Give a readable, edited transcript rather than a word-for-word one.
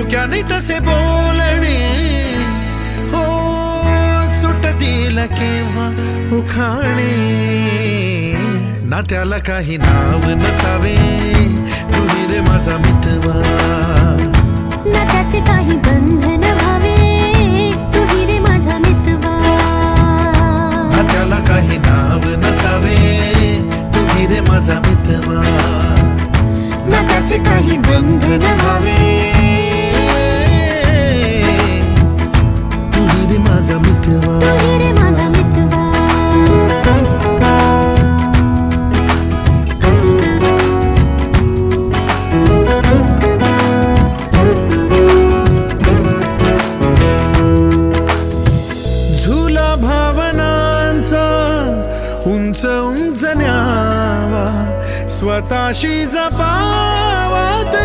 मुक्याने तसे बोलणे हो सुटतील केव्हा उखाणे ना त्याला काही नाव नसावे तुही रे माझा मितवा ना त्याचे काही बंधन व्हावे तुही रे माझा मितवा ना त्याला काही नाव नसावे तुही रे माझा मितवा ना त्याचे काही बंधन व्हावे तुही रे माझा मितवा तुही रे माझा मितवा झुला भावनांचा उंच उंच न्यावा स्वतःशी जा